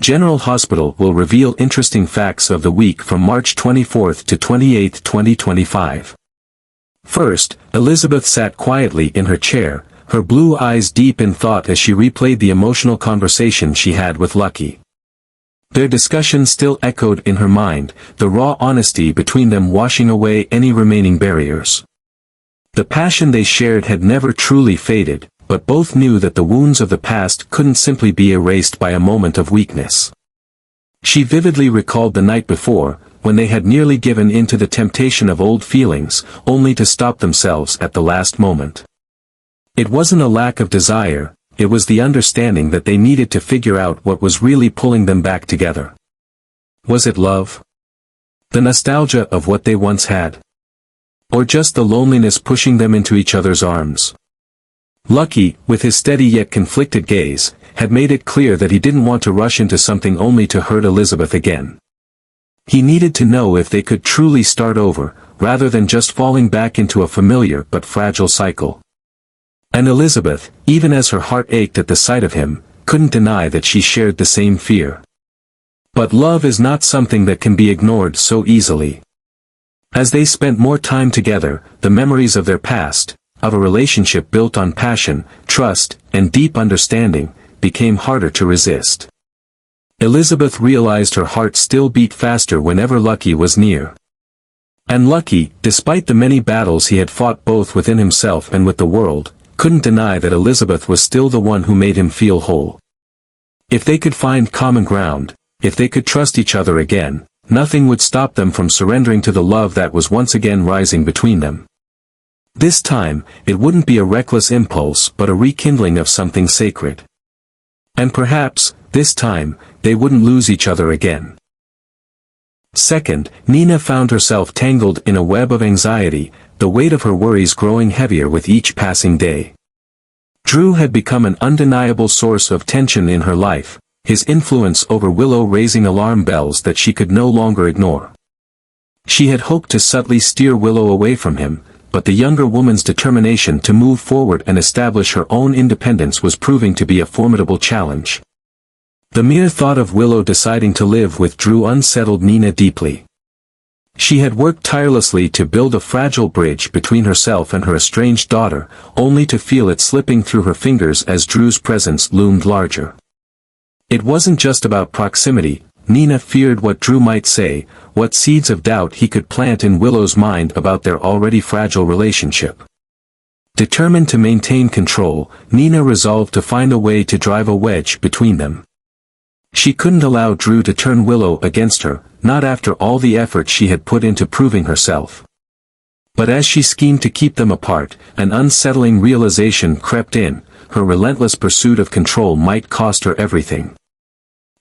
General Hospital will reveal interesting facts of the week from March 24 to 28, 2025. First, Elizabeth sat quietly in her chair, her blue eyes deep in thought as she replayed the emotional conversation she had with Lucky. Their discussion still echoed in her mind, the raw honesty between them washing away any remaining barriers. The passion they shared had never truly faded, but both knew that the wounds of the past couldn't simply be erased by a moment of weakness. She vividly recalled the night before, when they had nearly given in to the temptation of old feelings, only to stop themselves at the last moment. It wasn't a lack of desire, it was the understanding that they needed to figure out what was really pulling them back together. Was it love? The nostalgia of what they once had? Or just the loneliness pushing them into each other's arms? Lucky, with his steady yet conflicted gaze, had made it clear that he didn't want to rush into something only to hurt Elizabeth again. He needed to know if they could truly start over, rather than just falling back into a familiar but fragile cycle. And Elizabeth, even as her heart ached at the sight of him, couldn't deny that she shared the same fear. But love is not something that can be ignored so easily. As they spent more time together, the memories of their past, of a relationship built on passion, trust, and deep understanding, became harder to resist. Elizabeth realized her heart still beat faster whenever Lucky was near. And Lucky, despite the many battles he had fought both within himself and with the world, couldn't deny that Elizabeth was still the one who made him feel whole. If they could find common ground, if they could trust each other again, nothing would stop them from surrendering to the love that was once again rising between them. This time, it wouldn't be a reckless impulse but a rekindling of something sacred. And perhaps, this time, they wouldn't lose each other again. Second, Nina found herself tangled in a web of anxiety, the weight of her worries growing heavier with each passing day. Drew had become an undeniable source of tension in her life, his influence over Willow raising alarm bells that she could no longer ignore. She had hoped to subtly steer Willow away from him, but the younger woman's determination to move forward and establish her own independence was proving to be a formidable challenge. The mere thought of Willow deciding to live with Drew unsettled Nina deeply. She had worked tirelessly to build a fragile bridge between herself and her estranged daughter, only to feel it slipping through her fingers as Drew's presence loomed larger. It wasn't just about proximity. Nina feared what Drew might say, what seeds of doubt he could plant in Willow's mind about their already fragile relationship. Determined to maintain control, Nina resolved to find a way to drive a wedge between them. She couldn't allow Drew to turn Willow against her, not after all the effort she had put into proving herself. But as she schemed to keep them apart, an unsettling realization crept in: her relentless pursuit of control might cost her everything.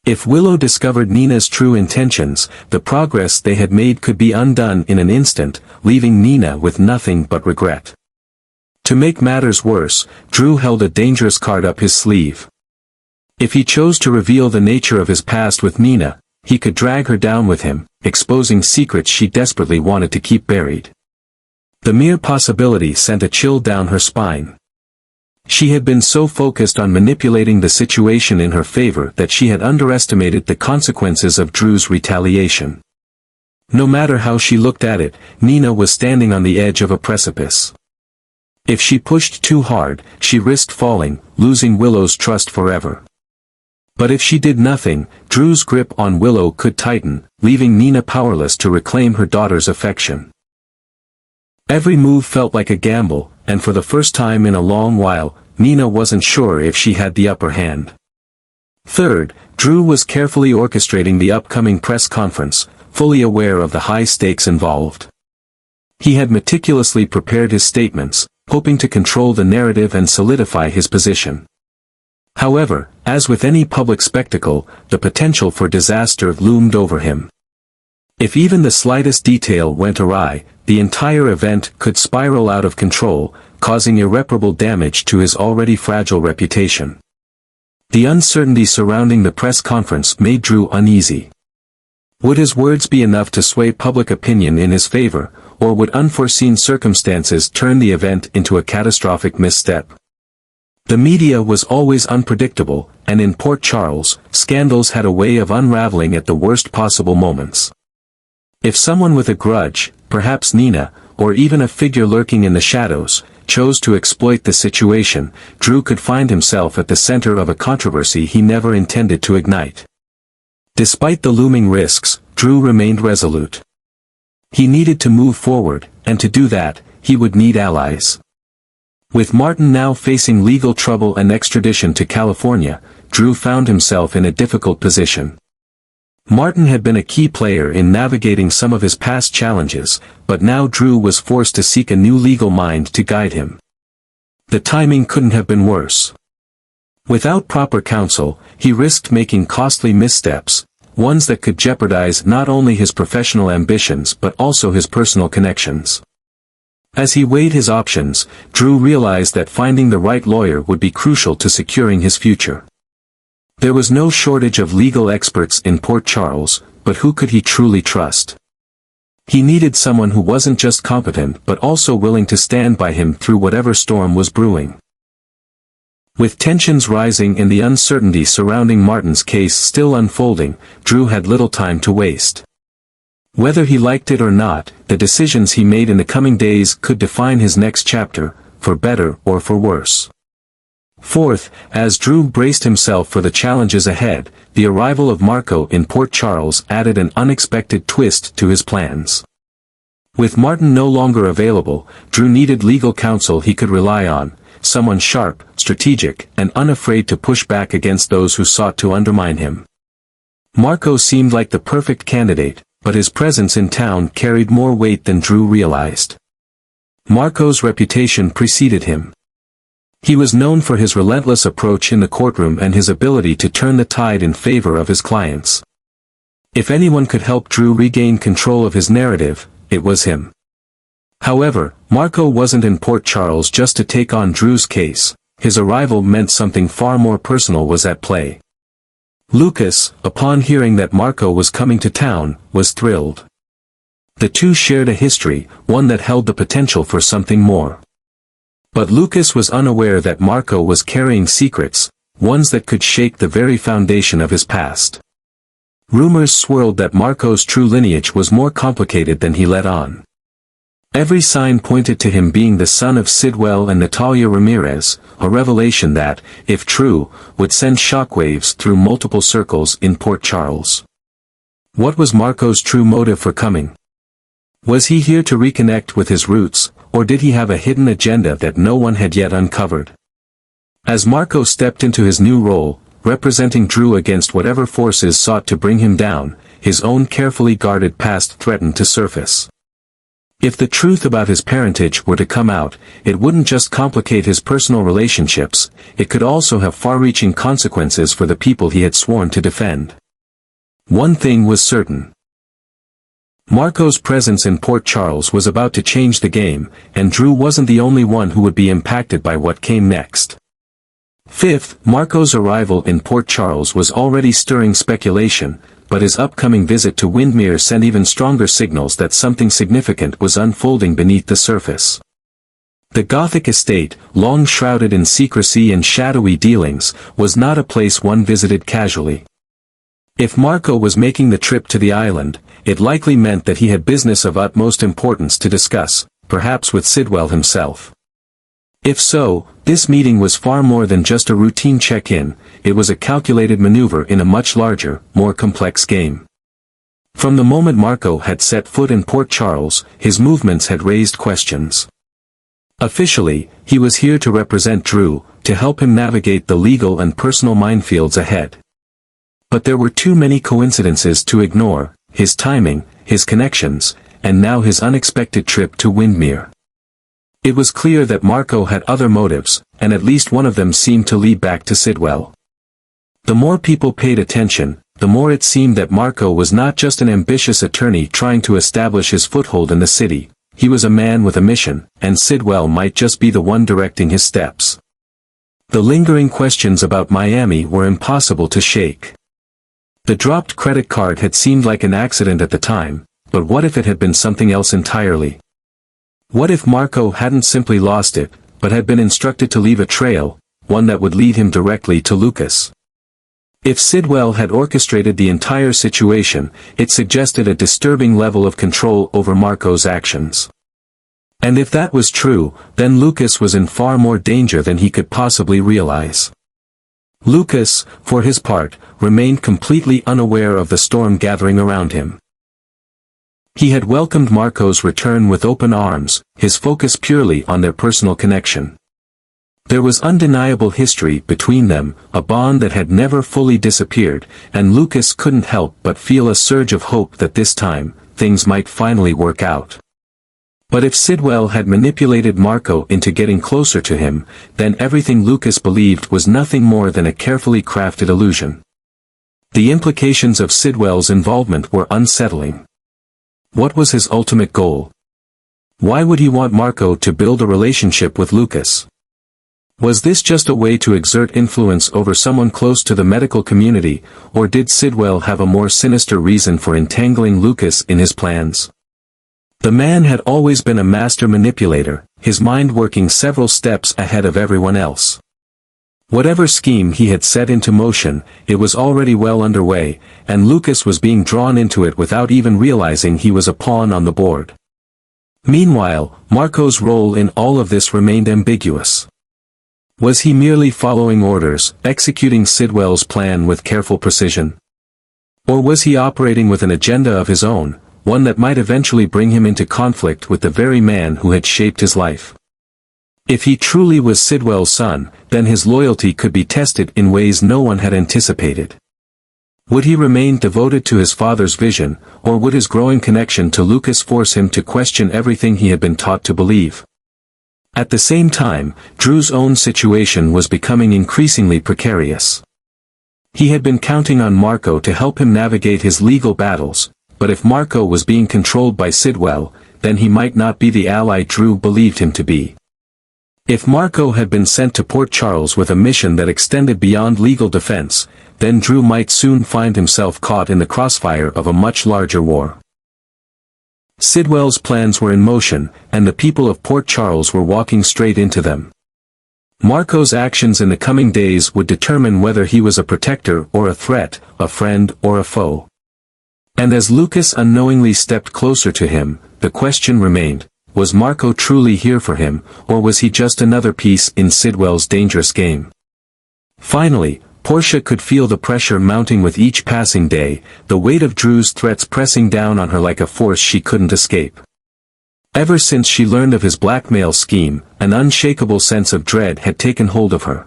If Willow discovered Nina's true intentions, the progress they had made could be undone in an instant, leaving Nina with nothing but regret. To make matters worse, Drew held a dangerous card up his sleeve. If he chose to reveal the nature of his past with Nina, he could drag her down with him, exposing secrets she desperately wanted to keep buried. The mere possibility sent a chill down her spine. She had been so focused on manipulating the situation in her favor that she had underestimated the consequences of Drew's retaliation. No matter how she looked at it, Nina was standing on the edge of a precipice. If she pushed too hard, she risked falling, losing Willow's trust forever. But if she did nothing, Drew's grip on Willow could tighten, leaving Nina powerless to reclaim her daughter's affection. Every move felt like a gamble, and for the first time in a long while, Nina wasn't sure if she had the upper hand. Third, Drew was carefully orchestrating the upcoming press conference, fully aware of the high stakes involved. He had meticulously prepared his statements, hoping to control the narrative and solidify his position. However, as with any public spectacle, the potential for disaster loomed over him. If even the slightest detail went awry, the entire event could spiral out of control, causing irreparable damage to his already fragile reputation. The uncertainty surrounding the press conference made Drew uneasy. Would his words be enough to sway public opinion in his favor, or would unforeseen circumstances turn the event into a catastrophic misstep? The media was always unpredictable, and in Port Charles, scandals had a way of unraveling at the worst possible moments. If someone with a grudge, perhaps Nina, or even a figure lurking in the shadows, chose to exploit the situation, Drew could find himself at the center of a controversy he never intended to ignite. Despite the looming risks, Drew remained resolute. He needed to move forward, and to do that, he would need allies. With Martin now facing legal trouble and extradition to California, Drew found himself in a difficult position. Martin had been a key player in navigating some of his past challenges, but now Drew was forced to seek a new legal mind to guide him. The timing couldn't have been worse. Without proper counsel, he risked making costly missteps, ones that could jeopardize not only his professional ambitions but also his personal connections. As he weighed his options, Drew realized that finding the right lawyer would be crucial to securing his future. There was no shortage of legal experts in Port Charles, but who could he truly trust? He needed someone who wasn't just competent but also willing to stand by him through whatever storm was brewing. With tensions rising and the uncertainty surrounding Martin's case still unfolding, Drew had little time to waste. Whether he liked it or not, the decisions he made in the coming days could define his next chapter, for better or for worse. Fourth, as Drew braced himself for the challenges ahead, the arrival of Marco in Port Charles added an unexpected twist to his plans. With Martin no longer available, Drew needed legal counsel he could rely on, someone sharp, strategic, and unafraid to push back against those who sought to undermine him. Marco seemed like the perfect candidate, but his presence in town carried more weight than Drew realized. Marco's reputation preceded him. He was known for his relentless approach in the courtroom and his ability to turn the tide in favor of his clients. If anyone could help Drew regain control of his narrative, it was him. However, Marco wasn't in Port Charles just to take on Drew's case. His arrival meant something far more personal was at play. Lucas, upon hearing that Marco was coming to town, was thrilled. The two shared a history, one that held the potential for something more. But Lucas was unaware that Marco was carrying secrets, ones that could shake the very foundation of his past. Rumors swirled that Marco's true lineage was more complicated than he let on. Every sign pointed to him being the son of Sidwell and Natalia Ramirez, a revelation that, if true, would send shockwaves through multiple circles in Port Charles. What was Marco's true motive for coming? Was he here to reconnect with his roots, or did he have a hidden agenda that no one had yet uncovered? As Marco stepped into his new role, representing Drew against whatever forces sought to bring him down, his own carefully guarded past threatened to surface. If the truth about his parentage were to come out, it wouldn't just complicate his personal relationships, it could also have far-reaching consequences for the people he had sworn to defend. One thing was certain. Marco's presence in Port Charles was about to change the game, and Drew wasn't the only one who would be impacted by what came next. Fifth, Marco's arrival in Port Charles was already stirring speculation, but his upcoming visit to Windermere sent even stronger signals that something significant was unfolding beneath the surface. The Gothic estate, long shrouded in secrecy and shadowy dealings, was not a place one visited casually. If Marco was making the trip to the island, it likely meant that he had business of utmost importance to discuss, perhaps with Sidwell himself. If so, this meeting was far more than just a routine check-in, it was a calculated maneuver in a much larger, more complex game. From the moment Marco had set foot in Port Charles, his movements had raised questions. Officially, he was here to represent Drew, to help him navigate the legal and personal minefields ahead. But there were too many coincidences to ignore, his timing, his connections, and now his unexpected trip to Windermere. It was clear that Marco had other motives, and at least one of them seemed to lead back to Sidwell. The more people paid attention, the more it seemed that Marco was not just an ambitious attorney trying to establish his foothold in the city, he was a man with a mission, and Sidwell might just be the one directing his steps. The lingering questions about Miami were impossible to shake. The dropped credit card had seemed like an accident at the time, but what if it had been something else entirely? What if Marco hadn't simply lost it, but had been instructed to leave a trail, one that would lead him directly to Lucas. If Sidwell had orchestrated the entire situation, it suggested a disturbing level of control over Marco's actions. And if that was true, then Lucas was in far more danger than he could possibly realize. Lucas, for his part, remained completely unaware of the storm gathering around him. He had welcomed Marco's return with open arms, his focus purely on their personal connection. There was undeniable history between them, a bond that had never fully disappeared, and Lucas couldn't help but feel a surge of hope that this time, things might finally work out. But if Sidwell had manipulated Marco into getting closer to him, then everything Lucas believed was nothing more than a carefully crafted illusion. The implications of Sidwell's involvement were unsettling. What was his ultimate goal? Why would he want Marco to build a relationship with Lucas? Was this just a way to exert influence over someone close to the medical community, or did Sidwell have a more sinister reason for entangling Lucas in his plans? The man had always been a master manipulator, his mind working several steps ahead of everyone else. Whatever scheme he had set into motion, it was already well underway, and Lucas was being drawn into it without even realizing he was a pawn on the board. Meanwhile, Marco's role in all of this remained ambiguous. Was he merely following orders, executing Sidwell's plan with careful precision? Or was he operating with an agenda of his own, one that might eventually bring him into conflict with the very man who had shaped his life? If he truly was Sidwell's son, then his loyalty could be tested in ways no one had anticipated. Would he remain devoted to his father's vision, or would his growing connection to Lucas force him to question everything he had been taught to believe? At the same time, Drew's own situation was becoming increasingly precarious. He had been counting on Marco to help him navigate his legal battles, but if Marco was being controlled by Sidwell, then he might not be the ally Drew believed him to be. If Marco had been sent to Port Charles with a mission that extended beyond legal defense, then Drew might soon find himself caught in the crossfire of a much larger war. Sidwell's plans were in motion, and the people of Port Charles were walking straight into them. Marco's actions in the coming days would determine whether he was a protector or a threat, a friend or a foe. And as Lucas unknowingly stepped closer to him, the question remained, was Marco truly here for him, or was he just another piece in Sidwell's dangerous game? Finally, Portia could feel the pressure mounting with each passing day, the weight of Drew's threats pressing down on her like a force she couldn't escape. Ever since she learned of his blackmail scheme, an unshakable sense of dread had taken hold of her.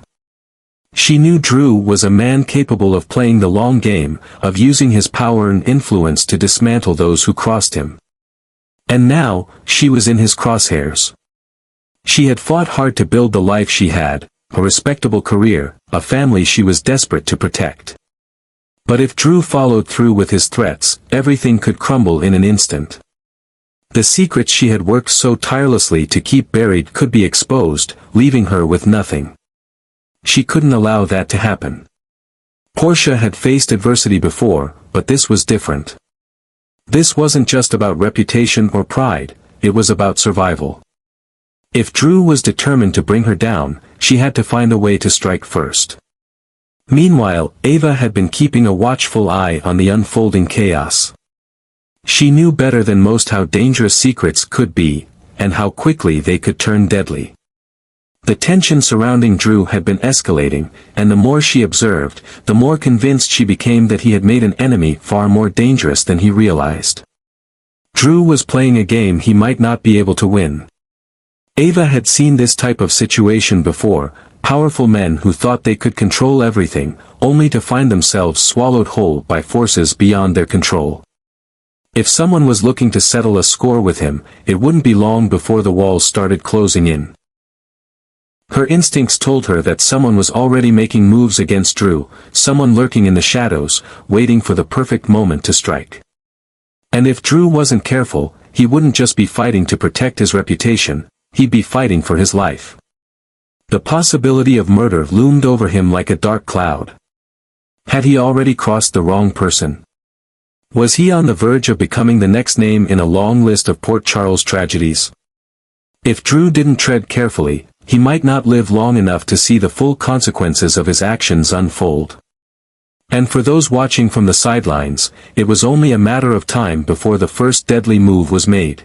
She knew Drew was a man capable of playing the long game, of using his power and influence to dismantle those who crossed him. And now, she was in his crosshairs. She had fought hard to build the life she had, a respectable career, a family she was desperate to protect. But if Drew followed through with his threats, everything could crumble in an instant. The secrets she had worked so tirelessly to keep buried could be exposed, leaving her with nothing. She couldn't allow that to happen. Portia had faced adversity before, but this was different. This wasn't just about reputation or pride, it was about survival. If Drew was determined to bring her down, she had to find a way to strike first. Meanwhile, Ava had been keeping a watchful eye on the unfolding chaos. She knew better than most how dangerous secrets could be, and how quickly they could turn deadly. The tension surrounding Drew had been escalating, and the more she observed, the more convinced she became that he had made an enemy far more dangerous than he realized. Drew was playing a game he might not be able to win. Ava had seen this type of situation before, powerful men who thought they could control everything, only to find themselves swallowed whole by forces beyond their control. If someone was looking to settle a score with him, it wouldn't be long before the walls started closing in. Her instincts told her that someone was already making moves against Drew, someone lurking in the shadows, waiting for the perfect moment to strike. And if Drew wasn't careful, he wouldn't just be fighting to protect his reputation, he'd be fighting for his life. The possibility of murder loomed over him like a dark cloud. Had he already crossed the wrong person? Was he on the verge of becoming the next name in a long list of Port Charles tragedies? If Drew didn't tread carefully, he might not live long enough to see the full consequences of his actions unfold. And for those watching from the sidelines, it was only a matter of time before the first deadly move was made.